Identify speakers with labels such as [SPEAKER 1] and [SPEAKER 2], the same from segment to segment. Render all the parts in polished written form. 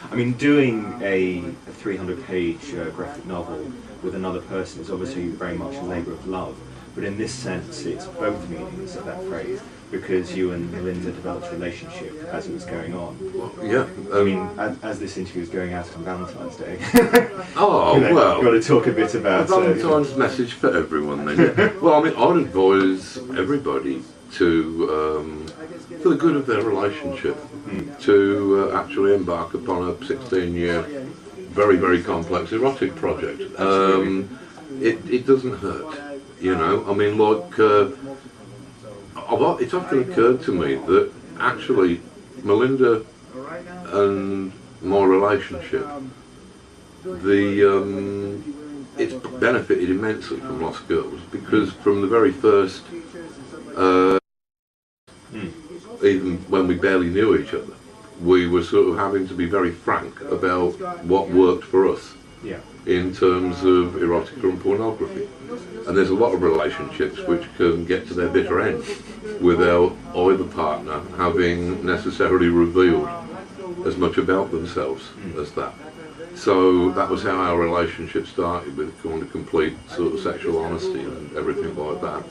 [SPEAKER 1] I mean, doing a 300-page graphic novel with another person is obviously very much a labour of love, but in this sense it's both meanings of that phrase, because you and Melinda developed a relationship as it was going on.
[SPEAKER 2] Yeah.
[SPEAKER 1] I mean, as this interview is going out on Valentine's Day,
[SPEAKER 2] Oh, well.
[SPEAKER 1] got to talk a bit about...
[SPEAKER 2] A Valentine's message for everyone then. Well, I mean, I'd advise everybody to, for the good of their relationship, to actually embark upon a 16-year, very, very complex erotic project. It doesn't hurt, you know. I mean, like, it's often occurred to me that actually Melinda and my relationship, it's benefited immensely from Lost Girls, because from the very first, even when we barely knew each other, we were sort of having to be very frank about what worked for us in terms of erotica and pornography. And there's a lot of relationships which can get to their bitter end without either partner having necessarily revealed as much about themselves as that. So that was how our relationship started, with kind of complete sort of sexual honesty and everything like that.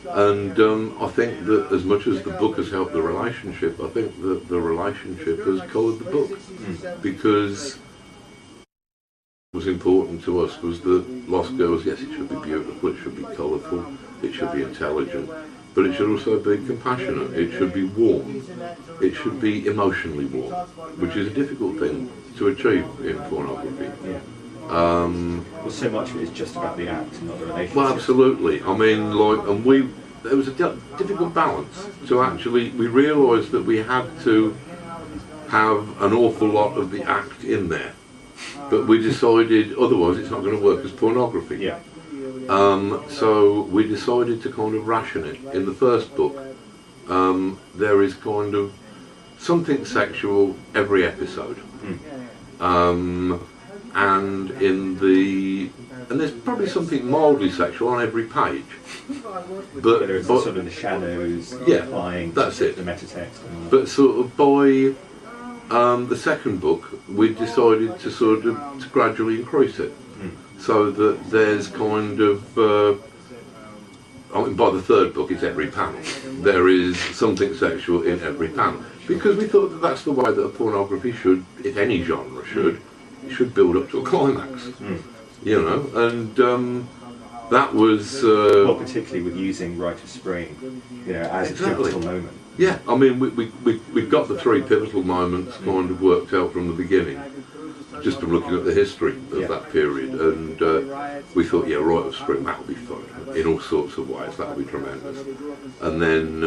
[SPEAKER 2] And I think that as much as the book has helped the relationship, I think that the relationship has coloured the book, because what was important to us was that Lost Girls, yes, it should be beautiful, it should be colourful, it should be intelligent, but it should also be compassionate, it should be warm, it should be emotionally warm, which is a difficult thing to achieve in pornography.
[SPEAKER 1] Well, so much of it is just about the act, not the relationship.
[SPEAKER 2] Well, absolutely. I mean, like, and there was a difficult balance to actually, we realised that we had to have an awful lot of the act in there, but we decided otherwise it's not going to work as pornography. So we decided to kind of ration it. In the first book, there is kind of something sexual every episode. And there's probably something mildly sexual on every page. But
[SPEAKER 1] there's sort of the shadows applying
[SPEAKER 2] that's
[SPEAKER 1] to
[SPEAKER 2] it.
[SPEAKER 1] the metatext.
[SPEAKER 2] But sort of by the second book, we decided to sort of to gradually increase it, so that there's kind of, I mean, by the third book it's every panel. There is something sexual in every panel, because we thought that that's the way that a pornography should, if any genre should, it should build up to a climax, you know, and that was...
[SPEAKER 1] well, particularly with using Rite of Spring, you know, as a pivotal moment.
[SPEAKER 2] Yeah, I mean, we got the three pivotal moments kind of worked out from the beginning, just from looking at the history of that period, and we thought, yeah, Rite of Spring, that'll be fun, in all sorts of ways, that'll be tremendous. And then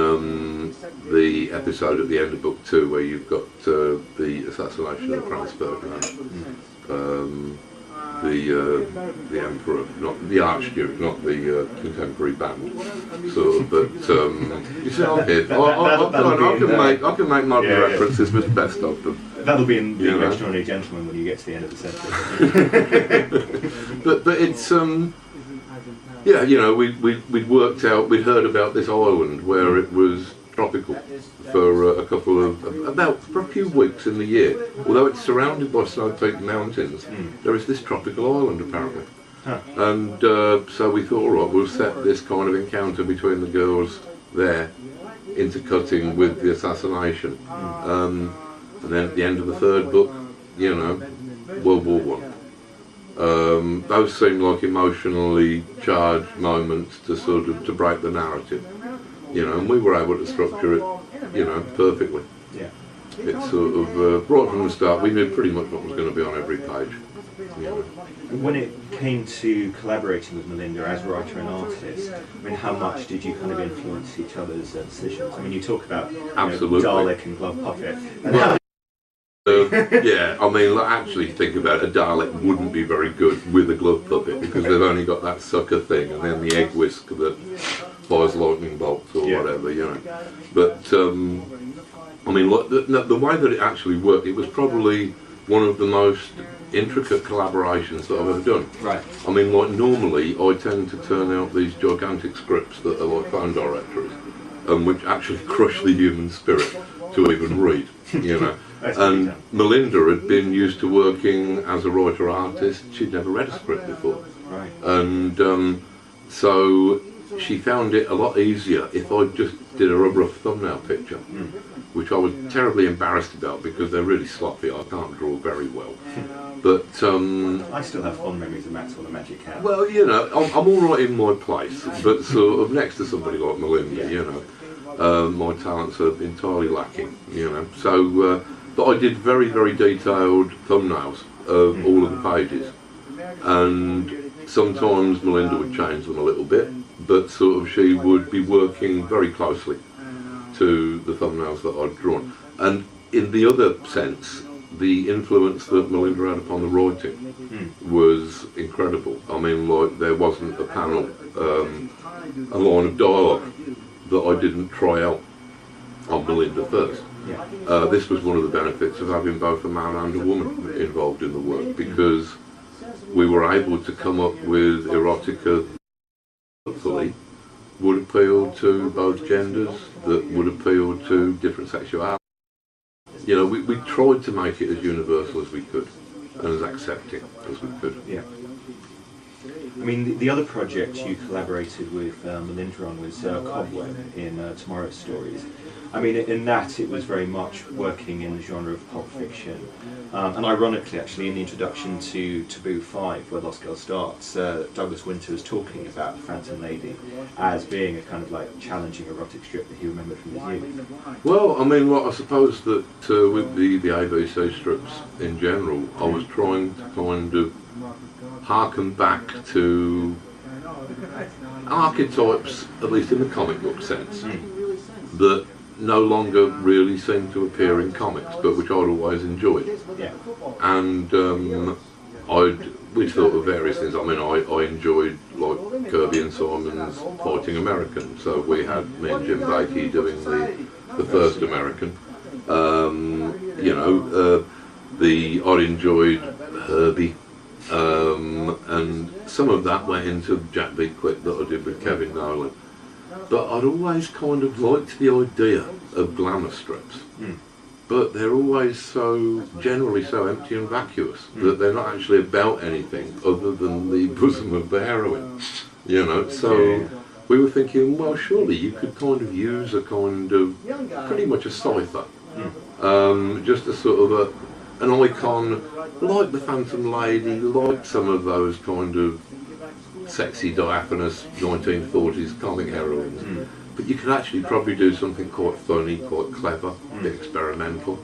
[SPEAKER 2] the episode at the end of book 2, where you've got the assassination of Franz Ferdinand, the emperor, not the archduke, not the contemporary band. So, but you see, I'm here. I can make modern references with the best of them.
[SPEAKER 1] That'll be in The Extraordinary Gentleman when you get to the end of the century.
[SPEAKER 2] but it's yeah, you know, we'd worked out, we'd heard about this island where it was tropical for a couple of, for a few weeks in the year. Although it's surrounded by snow-peaked mountains, there is this tropical island apparently. And so we thought, all right, we'll set this kind of encounter between the girls there intercutting with the assassination. And then at the end of the third book, you know, World War I. Those seem like emotionally charged moments to sort of to break the narrative, you know, and we were able to structure it, you know, perfectly.
[SPEAKER 1] Yeah.
[SPEAKER 2] It's sort of right from the start. We knew pretty much what was going to be on every page. You know.
[SPEAKER 1] When it came to collaborating with Melinda as writer and artist, I mean, how much did you kind of influence each other's decisions? I mean, you talk about Dalek and Glove Puppet.
[SPEAKER 2] Yeah, I mean, actually think about it, a Dalek wouldn't be very good with a glove puppet, because they've only got that sucker thing and then the egg whisk that fires lightning bolts or whatever, you know. But, I mean, the way that it actually worked, it was probably one of the most intricate collaborations that I've ever done.
[SPEAKER 1] Right.
[SPEAKER 2] I mean, like, normally I tend to turn out these gigantic scripts that are like phone directories, which actually crush the human spirit to even read, you know. And Melinda had been used to working as a writer-artist. She'd never read a script before.
[SPEAKER 1] Right.
[SPEAKER 2] And so she found it a lot easier if I just did a rough thumbnail picture, which I was terribly embarrassed about because they're really sloppy. I can't draw very well. But
[SPEAKER 1] I still have fond memories of Maxwell the Magic Hat.
[SPEAKER 2] well, you know, I'm all right in my place, but sort of next to somebody like Melinda, you know, my talents are entirely lacking, you know. So, but I did very, very detailed thumbnails of all of the pages, and sometimes Melinda would change them a little bit, but sort of she would be working very closely to the thumbnails that I'd drawn. And in the other sense, the influence that Melinda had upon the writing was incredible. I mean, like, there wasn't a panel, a line of dialogue that I didn't try out on Melinda first. This was one of the benefits of having both a man and a woman involved in the work, because we were able to come up with erotica that hopefully would appeal to both genders, that would appeal to different sexualities. You know, we tried to make it as universal as we could and as accepting as we could.
[SPEAKER 1] Yeah. I mean, the other project you collaborated with Melinda on was Cobweb in Tomorrow's Stories. I mean, in that it was very much working in the genre of pulp fiction. And ironically, actually, in the introduction to Taboo 5, where Lost Girl starts, Douglas Winter was talking about The Phantom Lady as being a kind of like challenging erotic strip that he remembered from his youth.
[SPEAKER 2] Well, I mean, I suppose that with the ABC strips in general, I was trying to kind of harken back to archetypes, at least in the comic book sense, that no longer really seem to appear in comics, but which I'd always enjoyed.
[SPEAKER 1] Yeah.
[SPEAKER 2] And we thought of various things. I mean, I enjoyed like Kirby and Simon's Fighting American, so we had me and Jim Bakey doing the first American. You know, I enjoyed Herbie. And some of that went into Jack Be Quick that I did with Kevin Nolan. But I'd always kind of liked the idea of glamour strips. But they're always generally so empty and vacuous that they're not actually about anything other than the bosom of the heroine. You know, so we were thinking, well, surely you could kind of use a kind of, pretty much a cipher, just a sort of an icon, like the Phantom Lady, like some of those kind of sexy, diaphanous 1940s comic heroines. But you could actually probably do something quite funny, quite clever, a bit experimental.